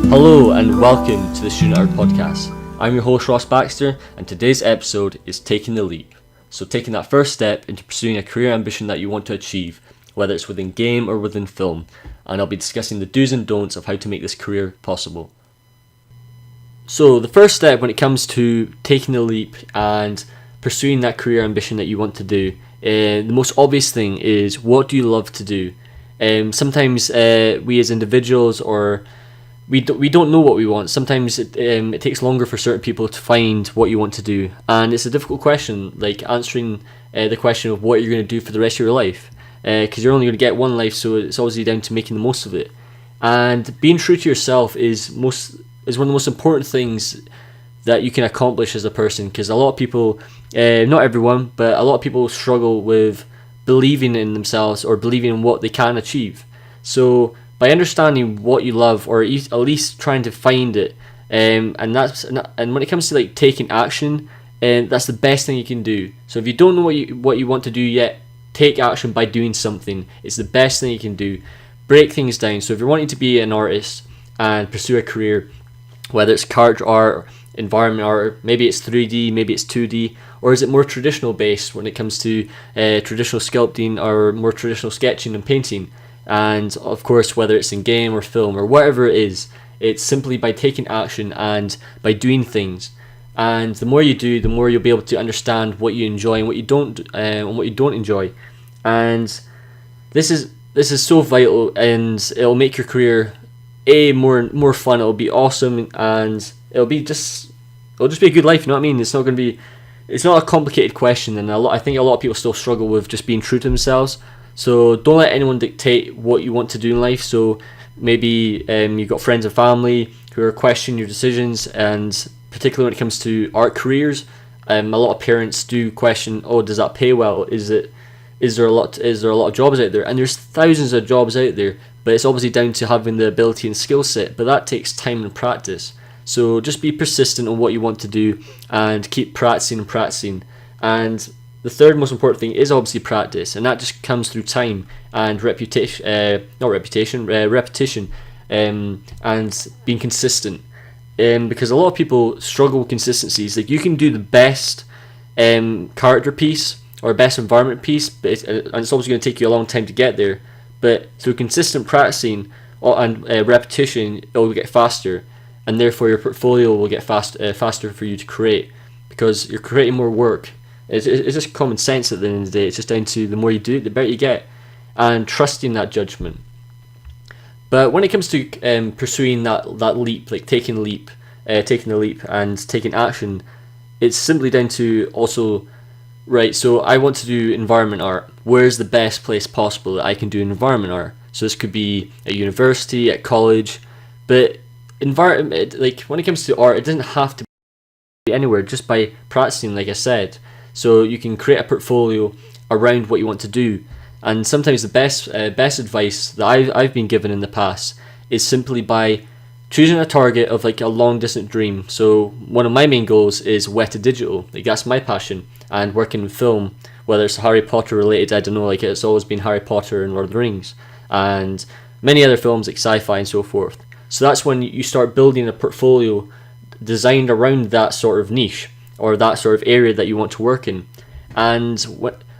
Hello and welcome to the Student Art Podcast. I'm your host Ross Baxter, and today's episode is Taking the Leap. So taking that first step into pursuing a career ambition that you want to achieve, whether it's within game or within film, and I'll be discussing the do's and don'ts of how to make this career possible. So the first step when it comes to taking the leap and pursuing that career ambition that you want to do, the most obvious thing is, what do you love to do? Sometimes we as individuals we don't know what we want. Sometimes it takes longer for certain people to find what you want to do, and it's a difficult question, like answering the question of what you're going to do for the rest of your life, because you're only going to get one life, so it's obviously down to making the most of it. And being true to yourself is one of the most important things that you can accomplish as a person, because a lot of people, not everyone, but a lot of people struggle with believing in themselves or believing in what they can achieve. So by understanding what you love, or at least trying to find it, and when it comes to like taking action, that's the best thing you can do. So if you don't know what you want to do yet, take action by doing something. It's the best thing you can do. Break things down. So if you're wanting to be an artist and pursue a career, whether it's character art, environment art, maybe it's 3D, maybe it's 2D, or is it more traditional based when it comes to traditional sculpting or more traditional sketching and painting? And of course, whether it's in game or film or whatever it is, it's simply by taking action and by doing things. And the more you do, the more you'll be able to understand what you enjoy and what you don't enjoy. And this is so vital, and it'll make your career more fun. It'll be awesome, and it'll just be a good life. You know what I mean? It's not a complicated question, and I think a lot of people still struggle with just being true to themselves. So don't let anyone dictate what you want to do in life. So maybe you've got friends and family who are questioning your decisions, and particularly when it comes to art careers, a lot of parents do question, oh, does that pay well? Is there a lot of jobs out there? And there's thousands of jobs out there, but it's obviously down to having the ability and skill set, but that takes time and practice. So just be persistent on what you want to do and keep practicing. And the third most important thing is obviously practice, and that just comes through time and repetition, and being consistent. Because a lot of people struggle with consistencies. Like, you can do the best character piece or best environment piece, and it's obviously going to take you a long time to get there. But through consistent practicing and repetition, it will get faster, and therefore your portfolio will get faster for you to create, because you're creating more work. It's just common sense at the end of the day. It's just down to the more you do it, the better you get, and trusting that judgment. But when it comes to pursuing that leap, like taking the leap and taking action, it's simply down to also, right, so I want to do environment art. Where's the best place possible that I can do environment art? So this could be at university, at college, but environment, like when it comes to art, it doesn't have to be anywhere, just by practicing, like I said. So you can create a portfolio around what you want to do. And sometimes the best advice that I've been given in the past is simply by choosing a target of like a long distant dream. So one of my main goals is web to digital. Like, that's my passion. And working in film, whether it's Harry Potter related, I don't know, like it's always been Harry Potter and Lord of the Rings, and many other films like sci-fi and so forth. So that's when you start building a portfolio designed around that sort of niche, or that sort of area that you want to work in. And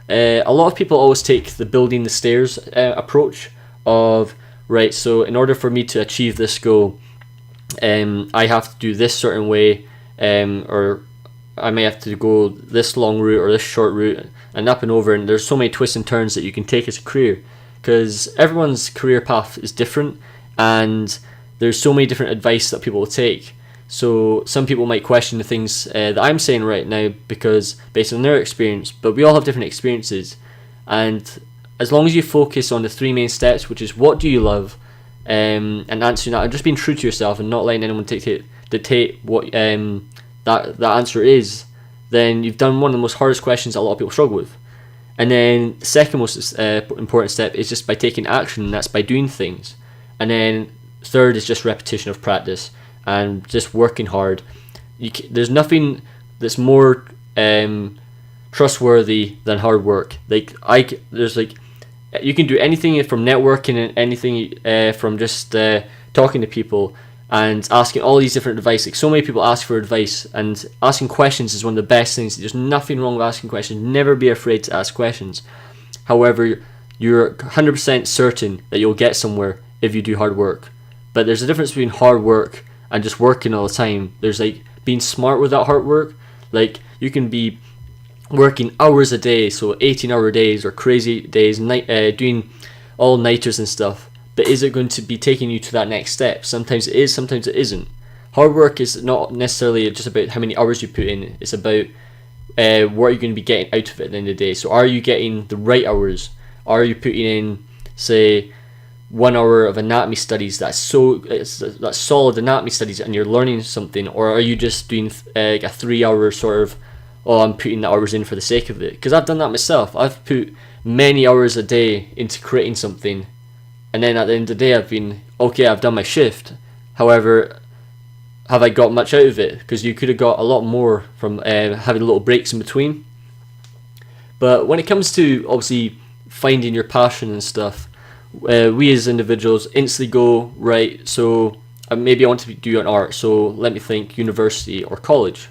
a lot of people always take the building the stairs approach of, right, so in order for me to achieve this goal, I have to do this certain way, or I may have to go this long route or this short route, and up and over. And there's so many twists and turns that you can take as a career, because everyone's career path is different, and there's so many different advice that people will take. So some people might question the things that I'm saying right now, because based on their experience, but we all have different experiences. And as long as you focus on the three main steps, which is what do you love, and answering that, and just being true to yourself and not letting anyone dictate what that answer is, then you've done one of the most hardest questions that a lot of people struggle with. And then the second most important step is just by taking action, and that's by doing things. And then third is just repetition of practice and just working hard. There's nothing that's more trustworthy than hard work. You can do anything from networking and anything from just talking to people, and asking all these different advice. Like, so many people ask for advice, and asking questions is one of the best things. There's nothing wrong with asking questions. Never be afraid to ask questions. However, you're 100% certain that you'll get somewhere if you do hard work. But there's a difference between hard work and just working all the time. There's like being smart without hard work. Like, you can be working hours a day, so 18-hour days or crazy days, doing all-nighters and stuff. But is it going to be taking you to that next step? Sometimes it is, sometimes it isn't. Hard work is not necessarily just about how many hours you put in. It's about what are you going to be getting out of it at the end of the day. So are you getting the right hours? Are you putting in, say, 1 hour of anatomy studies that's solid anatomy studies and you're learning something? Or are you just doing a 3 hour sort of, oh, I'm putting the hours in for the sake of it? Because I've done that myself. I've put many hours a day into creating something, and then at the end of the day I've been, okay, I've done my shift. However, have I got much out of it? Because you could have got a lot more from having little breaks in between. But when it comes to obviously finding your passion and stuff, we as individuals instantly go, right, so maybe I want to do an art, so let me think university or college.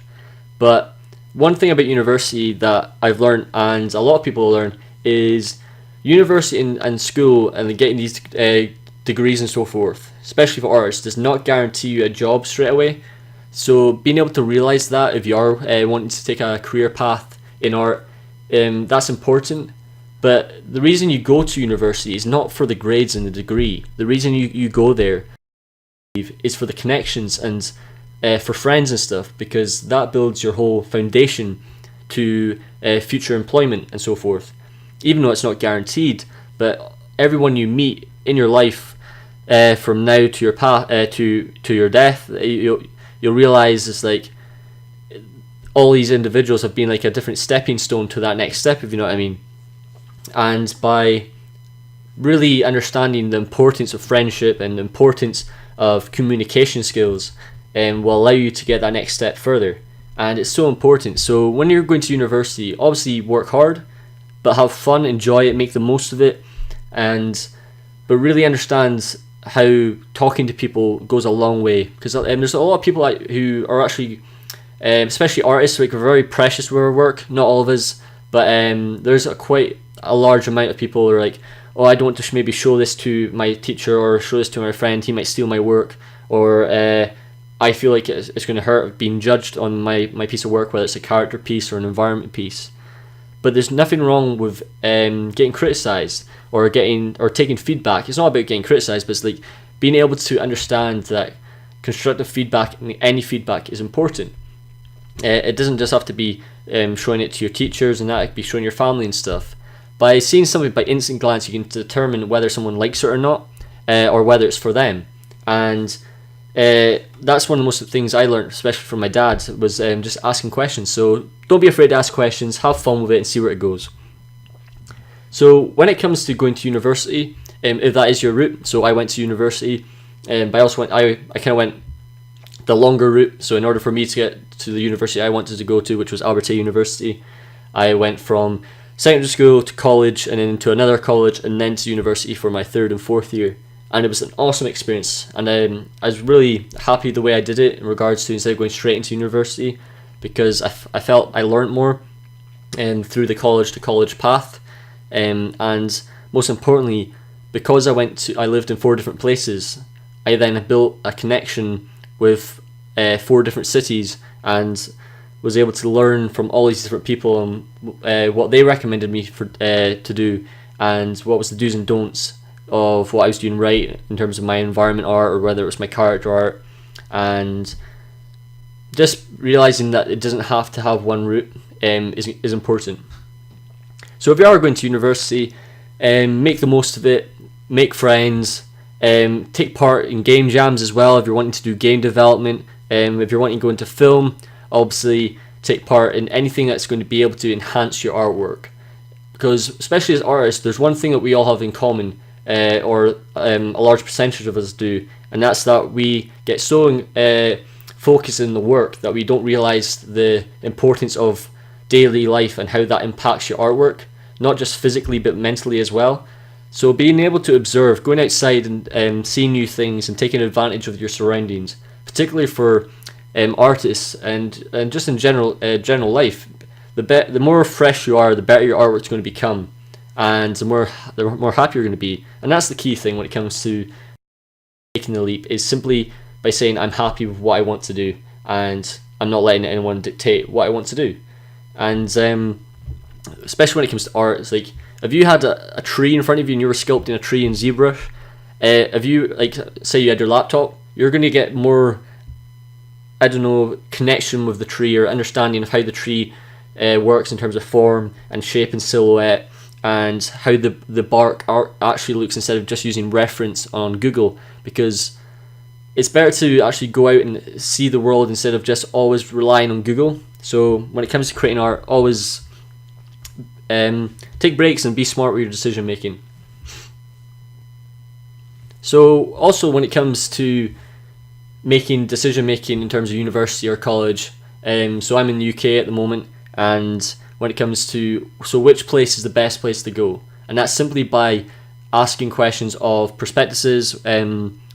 But one thing about university that I've learned, and a lot of people learn, is university and school and getting these degrees and so forth, especially for artists, does not guarantee you a job straight away. So being able to realise that if you are wanting to take a career path in art, that's important. But the reason you go to university is not for the grades and the degree. The reason you go there is for the connections and for friends and stuff, because that builds your whole foundation to future employment and so forth. Even though it's not guaranteed, but everyone you meet in your life from now to your to your death, you'll realise it's like all these individuals have been like a different stepping stone to that next step, if you know what I mean. And by really understanding the importance of friendship and the importance of communication skills, will allow you to get that next step further. And it's so important. So when you're going to university, obviously work hard, but have fun, enjoy it, make the most of it, but really understand how talking to people goes a long way. Because there's a lot of people who are actually, especially artists, like, we're very precious with our work. Not all of us, but there's quite a large amount of people who are like, oh, I don't want to maybe show this to my teacher or show this to my friend, he might steal my work, or I feel like it's going to hurt being judged on my piece of work, whether it's a character piece or an environment piece. But there's nothing wrong with getting criticised or taking feedback. It's not about getting criticised, but it's like being able to understand that constructive feedback and any feedback is important. It doesn't just have to be showing it to your teachers and that, it could be showing your family and stuff. By seeing something by instant glance, you can determine whether someone likes it or not, or whether it's for them. And that's one of the most things I learned, especially from my dad, was just asking questions. So don't be afraid to ask questions, have fun with it and see where it goes. So when it comes to going to university, if that is your route, so I went to university, but I kind of went the longer route. So in order for me to get to the university I wanted to go to, which was Alberta University, I went from secondary school to college, and then to another college, and then to university for my third and fourth year. And it was an awesome experience, and I was really happy the way I did it in regards to, instead of going straight into university, because I felt I learned more through the college to college path, and most importantly, because I lived in 4 different places, I then built a connection with 4 different cities, and was able to learn from all these different people and what they recommended me to do, and what was the do's and don'ts of what I was doing right in terms of my environment art, or whether it was my character art, and just realizing that it doesn't have to have one route is important. So if you are going to university, make the most of it, make friends, take part in game jams as well if you're wanting to do game development, if you're wanting to go into film, obviously take part in anything that's going to be able to enhance your artwork. Because especially as artists, there's one thing that we all have in common, or a large percentage of us do, and that's that we get so focused in the work that we don't realise the importance of daily life and how that impacts your artwork, not just physically but mentally as well. So being able to observe, going outside and seeing new things and taking advantage of your surroundings, particularly for artists and just in general life, the more fresh you are, the better your artwork's going to become, and the more happy you're going to be. And that's the key thing when it comes to taking the leap, is simply by saying I'm happy with what I want to do, and I'm not letting anyone dictate what I want to do. And especially when it comes to art, it's like, if you had a tree in front of you and you were sculpting a tree in ZBrush, if you, like, say you had your laptop, you're going to get more, I don't know, connection with the tree, or understanding of how the tree works in terms of form and shape and silhouette, and how the bark art actually looks, instead of just using reference on Google, because it's better to actually go out and see the world instead of just always relying on Google. So when it comes to creating art, always take breaks and be smart with your decision making. So also when it comes to making decision making in terms of university or college, so I'm in the UK at the moment, and when it comes to, so which place is the best place to go, and that's simply by asking questions of prospectuses.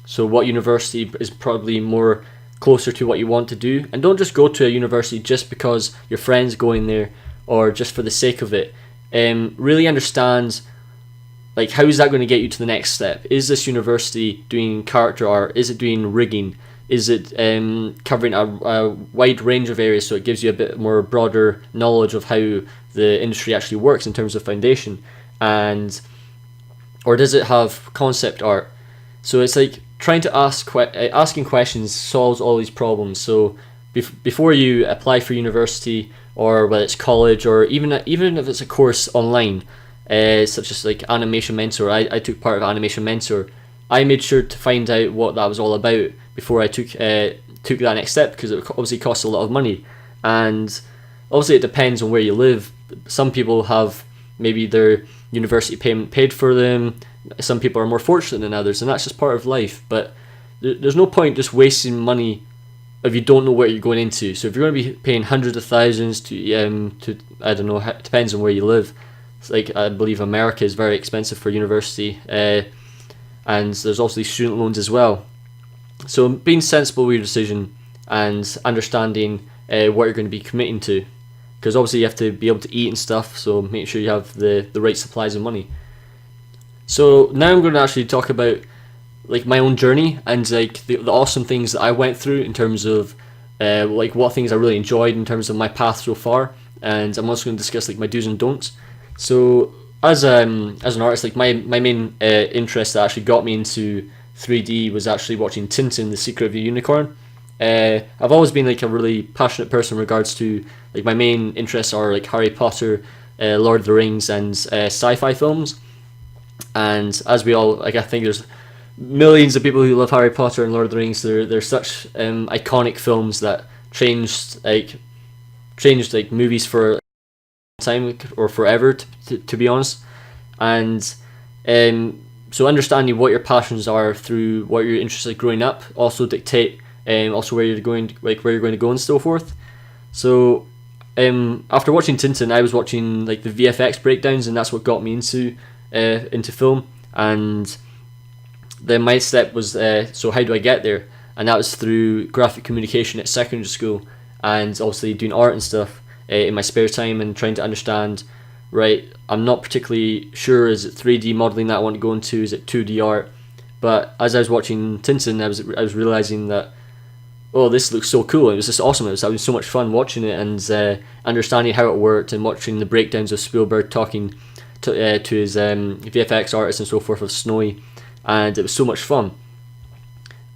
So what university is probably more closer to what you want to do, and don't just go to a university just because your friend's going there or just for the sake of it. Really understand, like, how is that going to get you to the next step? Is this university doing character art? Is it doing rigging? Is it covering a wide range of areas, so it gives you a bit more broader knowledge of how the industry actually works in terms of foundation? And or does it have concept art? So it's like trying to asking questions solves all these problems. So before you apply for university, or whether it's college, or even if it's a course online, such as like Animation Mentor, I took part of Animation Mentor. I made sure to find out what that was all about before I took that next step, because it obviously costs a lot of money, and obviously it depends on where you live. Some people have maybe their university payment paid for them. Some people are more fortunate than others, and that's just part of life. But there's no point just wasting money if you don't know what you're going into. So if you're going to be paying hundreds of thousands to I don't know, it depends on where you live. It's like, I believe America is very expensive for university, and there's also these student loans as well. So being sensible with your decision and understanding what you're going to be committing to, because obviously you have to be able to eat and stuff, so make sure you have the right supplies of money. So now I'm going to actually talk about like my own journey, and like the awesome things that I went through in terms of like what things I really enjoyed in terms of my path so far, and I'm also going to discuss like my do's and don'ts. So as an artist, like my main interest that actually got me into 3D was actually watching Tintin, The Secret of the Unicorn. I've always been like a really passionate person in regards to, like, my main interests are like Harry Potter, Lord of the Rings, and sci-fi films. And as we all, like, I think there's millions of people who love Harry Potter and Lord of the Rings. They're such iconic films that changed movies for time or forever, to be honest. And so understanding what your passions are through what you're interested in growing up also dictate also where you're going to go and so forth. So after watching Tintin, I was watching like the VFX breakdowns, and that's what got me into film. And then my step was, so how do I get there? And that was through graphic communication at secondary school, and obviously doing art and stuff in my spare time, and trying to understand, right, I'm not particularly sure, is it 3D modelling that I want to go into, is it 2D art? But as I was watching Tintin, I was realising that, oh, this looks so cool. It was just awesome. It was having so much fun watching it, and understanding how it worked, and watching the breakdowns of Spielberg talking to his VFX artists and so forth of Snowy, and it was so much fun.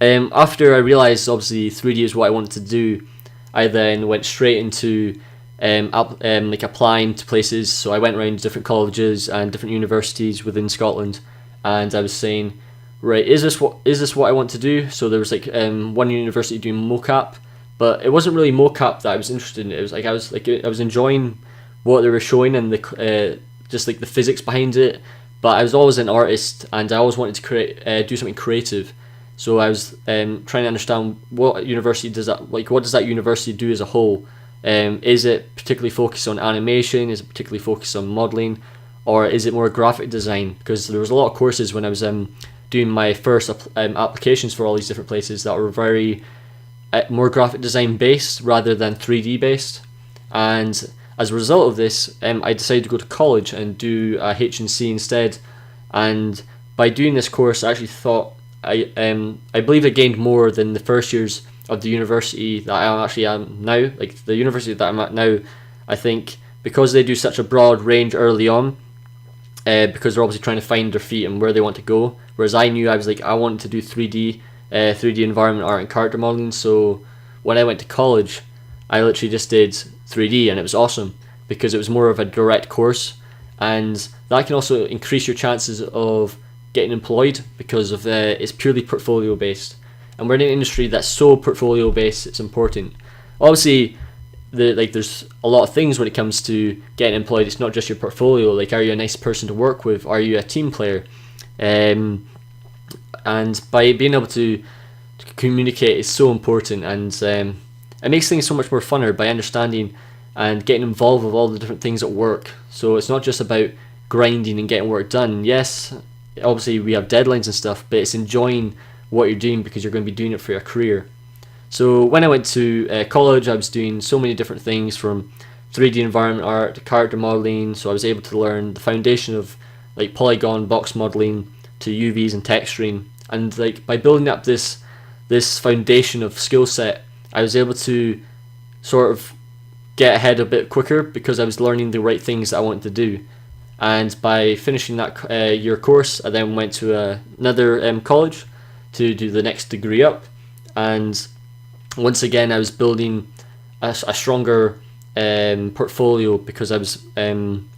After I realised obviously 3D is what I wanted to do, I then went straight into like applying to places. So I went around different colleges and different universities within Scotland, and I was saying, right, is this what I want to do? So there was like one university doing mocap, but it wasn't really mocap that I was interested in. It was like I was enjoying what they were showing, and the just like the physics behind it. But I was always an artist, and I always wanted to do something creative. So I was trying to understand what university does that, like what does that university do as a whole? Is it particularly focused on animation? Is it particularly focused on modelling? or is it more graphic design? Because there was a lot of courses when I was doing my first applications for all these different places that were very more graphic design based rather than 3D based. And as a result of this, I decided to go to college and do a HNC instead. And by doing this course, I actually thought I believe I gained more than the first years of the university that I actually am now. Like the university that I'm at now, I think because they do such a broad range early on, because they're obviously trying to find their feet and where they want to go. Whereas I knew I wanted to do 3D environment art and character modeling. So when I went to college, I literally just did 3D, and it was awesome because it was more of a direct course, and that can also increase your chances of getting employed because of it's purely portfolio based, and we're in an industry that's so portfolio based. It's important. Obviously, there's a lot of things when it comes to getting employed. It's not just your portfolio. Like, are you a nice person to work with? Are you a team player? And by being able to communicate is so important, and it makes things so much more funner by understanding and getting involved with all the different things at work. So it's not just about grinding and getting work done. Yes, obviously we have deadlines and stuff, but it's enjoying what you're doing because you're going to be doing it for your career. So when I went to college, I was doing so many different things, from 3D environment art to character modeling. So I was able to learn the foundation of like polygon box modeling to UVs and texturing, and like by building up this foundation of skill set, I was able to sort of get ahead a bit quicker because I was learning the right things that I wanted to do. And by finishing that year course, I then went to another college to do the next degree up, and once again I was building a stronger portfolio because I was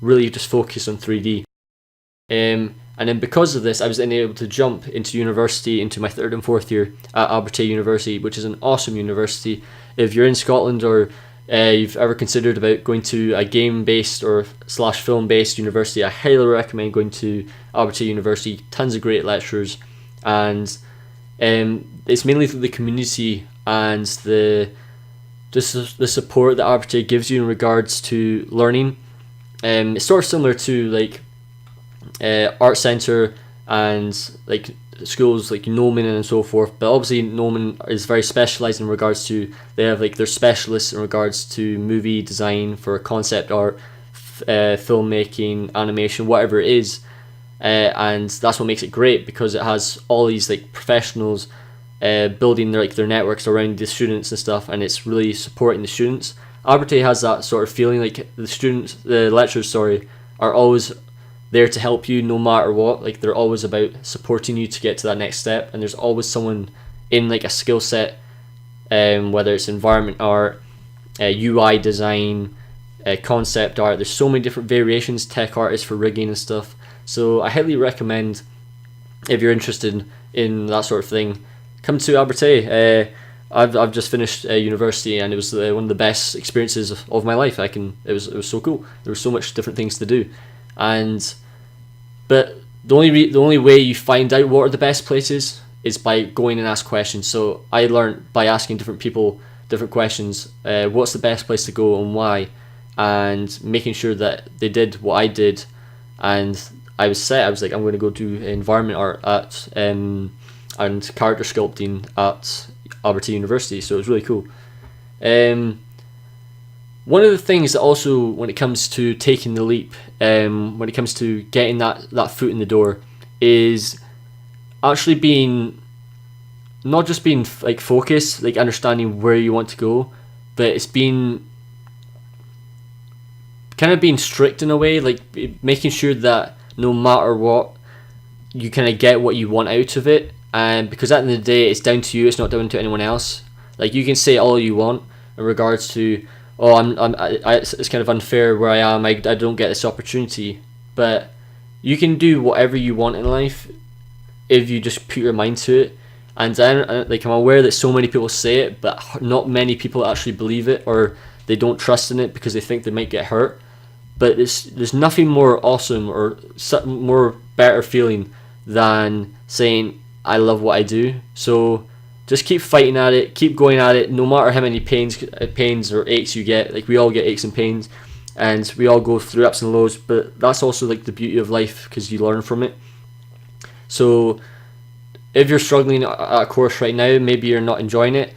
really just focused on 3D. And then because of this, I was then able to jump into university, into my third and fourth year at Alberta University, which is an awesome university. If you're in Scotland, or you've ever considered about going to a game-based or / film-based university, I highly recommend going to Alberta University. Tons of great lecturers, and it's mainly through the community and the support that Alberta gives you in regards to learning. It's sort of similar to like art centre and like schools like Noman and so forth, but obviously Noman is very specialised in regards to, they have like their specialists in regards to movie design for concept art, filmmaking, animation, whatever it is, and that's what makes it great because it has all these like professionals building their networks around the students and stuff, and it's really supporting the students. Alberta has that sort of feeling, like the lecturers are always there to help you no matter what. Like, they're always about supporting you to get to that next step, and there's always someone in like a skill set, whether it's environment art, UI design, concept art. There's so many different variations. Tech art is for rigging and stuff. So I highly recommend, if you're interested in that sort of thing, come to Alberta. I've just finished university, and it was one of the best experiences of my life. It was so cool. There were so much different things to do, but the only way you find out what are the best places is by going and ask questions. So I learned by asking different people different questions. What's the best place to go and why, and making sure that they did what I did. And I was like, I'm going to go do environment art at and character sculpting at Alberta University. So it was really cool. One of the things that also, when it comes to taking the leap, when it comes to getting that foot in the door, is actually not just being like focused, like understanding where you want to go, but it's being kind of being strict in a way, like making sure that no matter what, you kind of get what you want out of it. And because at the end of the day, it's down to you, it's not down to anyone else. Like, you can say all you want in regards to, it's kind of unfair where I am, I don't get this opportunity. But you can do whatever you want in life if you just put your mind to it. And then, like, I'm aware that so many people say it, but not many people actually believe it, or they don't trust in it because they think they might get hurt. But there's nothing more awesome or more better feeling than saying, I love what I do. So just keep fighting at it, keep going at it, no matter how many pains or aches you get. Like, we all get aches and pains, and we all go through ups and lows, but that's also like the beauty of life, because you learn from it. So if you're struggling at a course right now, maybe you're not enjoying it,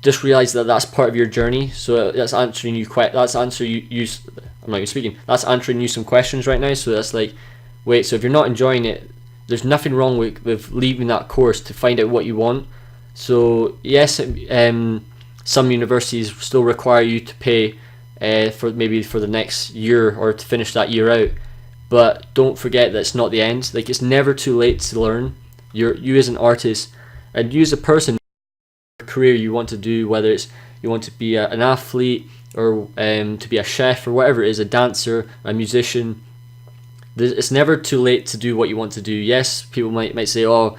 just realize that that's part of your journey. So that's answering you that's answering you some questions right now. So that's like, wait, so if you're not enjoying it, there's nothing wrong with leaving that course to find out what you want. So yes, some universities still require you to pay for the next year, or to finish that year out, but don't forget that it's not the end. Like, it's never too late to learn. You as an artist, and you as a person, career you want to do, whether it's you want to be an athlete, or to be a chef, or whatever it is, a dancer, a musician, it's never too late to do what you want to do. Yes, people might say, oh,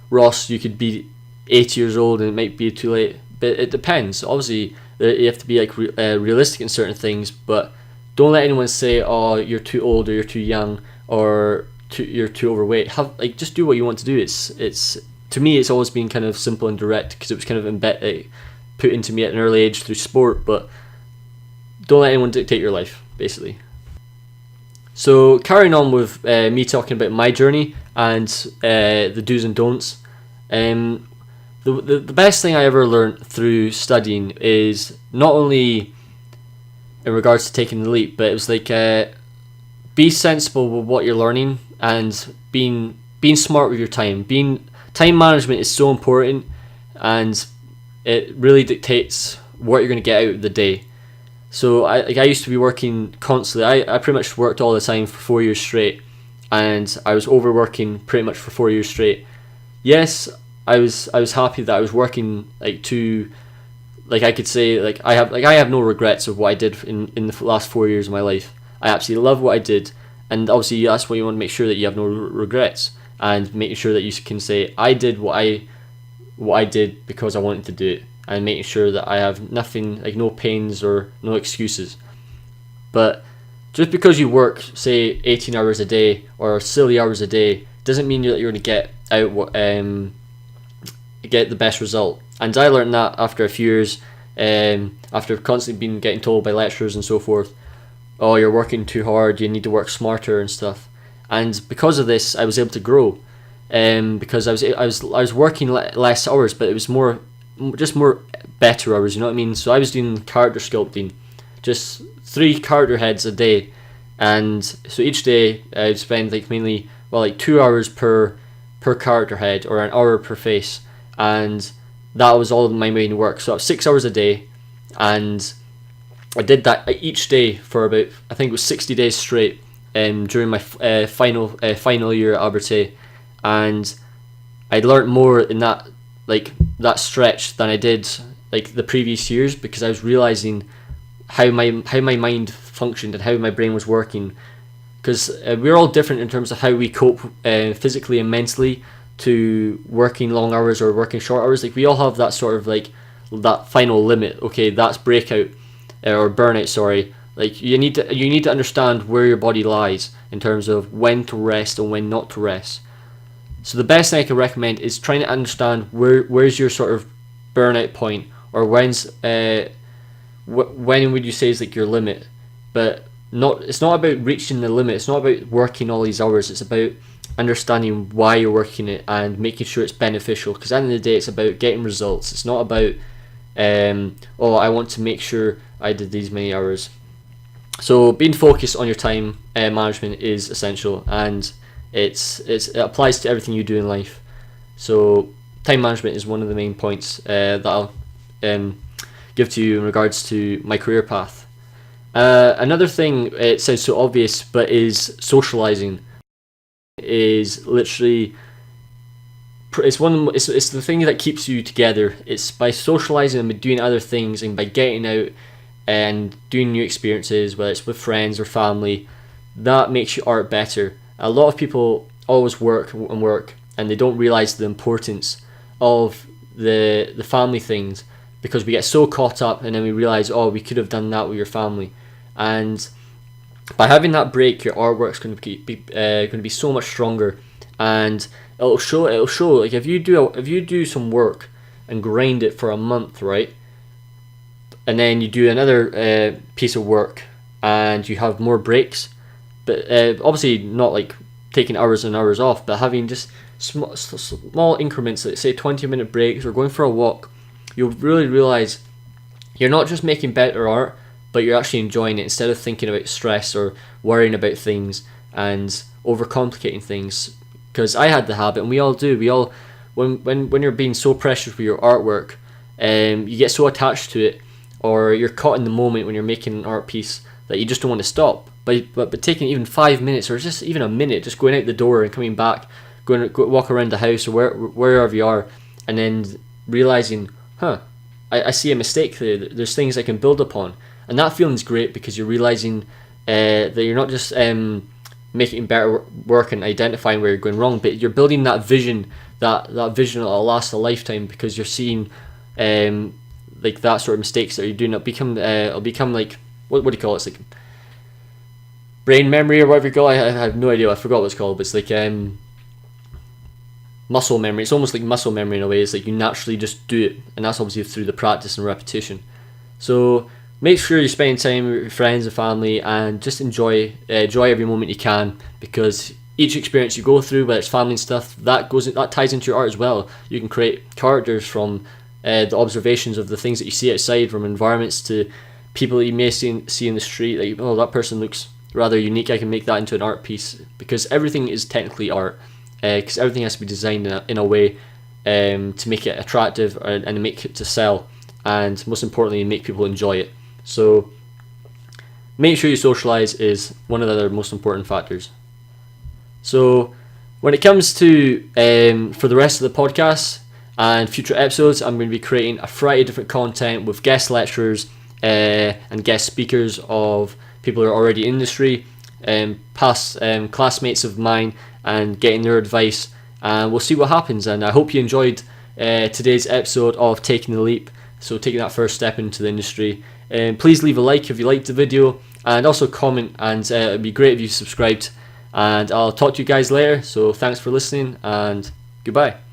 Ross, you could be 80 years old and it might be too late, but it depends. Obviously you have to be like realistic in certain things, but don't let anyone say, oh, you're too old, or you're too young, or you're too overweight. Just do what you want to do. It's to me, it's always been kind of simple and direct, because it was kind of put into me at an early age through sport. But don't let anyone dictate your life, basically. So carrying on with me talking about my journey and the do's and don'ts. The best thing I ever learned through studying is not only in regards to taking the leap, but it was like be sensible with what you're learning, and being smart with your time. Time management is so important, and it really dictates what you're going to get out of the day. So I used to be working constantly. I pretty much worked all the time for 4 years straight, and I was overworking pretty much for 4 years straight. Yes, I was happy that I was working I could say I have no regrets of what I did in the last 4 years of my life. I absolutely love what I did, and obviously that's why you want to make sure that you have no regrets, and making sure that you can say, I did what I did because I wanted to do it, and making sure that I have nothing, like no pains or no excuses. But just because you work, say, 18 hours a day or silly hours a day, doesn't mean that you're going to get the best result. And I learned that after a few years, after constantly getting told by lecturers and so forth, oh, you're working too hard, you need to work smarter and stuff. And because of this, I was able to grow, because I was working less hours, but it was more better hours. You know what I mean? So I was doing character sculpting, just 3 character heads a day, and so each day I'd spend mainly 2 hours per character head, or an hour per face, and that was all my main work. So 6 hours a day, and I did that each day for about, I think it was 60 days straight, during my final year at Alberta, and I learned more in that stretch than I did the previous years, because I was realizing how my mind functioned and how my brain was working, because we're all different in terms of how we cope physically and mentally to working long hours or working short hours. We all have that sort of that final limit. Okay, that's breakout or burnout. Sorry. You need to understand where your body lies in terms of when to rest and when not to rest. So the best thing I can recommend is trying to understand where's your sort of burnout point, or when would you say is your limit. But it's not about reaching the limit. It's not about working all these hours. It's about understanding why you're working it and making sure it's beneficial. Because at the end of the day, it's about getting results. It's not about I want to make sure I did these many hours. So being focused on your time management is essential, and it applies to everything you do in life. So time management is one of the main points that I'll give to you in regards to my career path. Another thing, it sounds so obvious, but is socializing. Is literally it's the thing that keeps you together. It's by socializing and by doing other things, and by getting out and doing new experiences, whether it's with friends or family, that makes your art better. A lot of people always work, and they don't realize the importance of the family things, because we get so caught up, and then we realize, oh, we could have done that with your family. And by having that break, your artwork's going to be so much stronger, and it'll show. If you do some work and grind it for a month, right, and then you do another piece of work and you have more breaks, but obviously not like taking hours and hours off, but having just small increments, like say 20-minute breaks or going for a walk, you'll really realize you're not just making better art, but you're actually enjoying it instead of thinking about stress or worrying about things and overcomplicating things. Because I had the habit, and we all do. We all, when you're being so precious with your artwork, you get so attached to it, or you're caught in the moment when you're making an art piece that you just don't want to stop. But taking even 5 minutes or just even a minute, just going out the door and coming back, walk around the house or wherever you are, and then realizing, I see a mistake there. There's things I can build upon, and that feeling's great because you're realizing that you're not just making better work and identifying where you're going wrong, but you're building that vision, that vision that'll last a lifetime, because you're seeing like that sort of mistakes that you're doing. It'll become like what do you call it? It's like brain memory or whatever you call it. I have no idea. I forgot what it's called, but it's like muscle memory. It's almost like muscle memory in a way. It's like you naturally just do it, and that's obviously through the practice and repetition. So make sure you're spending time with your friends and family, and just enjoy every moment you can, because each experience you go through, whether it's family and stuff, that ties into your art as well. You can create characters from the observations of the things that you see outside, from environments to people that you may see in the street. Like, oh, that person looks rather unique, I can make that into an art piece, because everything is technically art, because everything has to be designed in a way to make it attractive and make it to sell, and most importantly make people enjoy it. So make sure you socialize is one of the other most important factors. So when it comes to for the rest of the podcast and future episodes, I'm going to be creating a variety of different content with guest lecturers and guest speakers of people who are already in the industry, past classmates of mine, and getting their advice, and we'll see what happens. And I hope you enjoyed today's episode of Taking the Leap, so taking that first step into the industry. Please leave a like if you liked the video, and also comment, and it'd be great if you subscribed, and I'll talk to you guys later. So thanks for listening, and goodbye.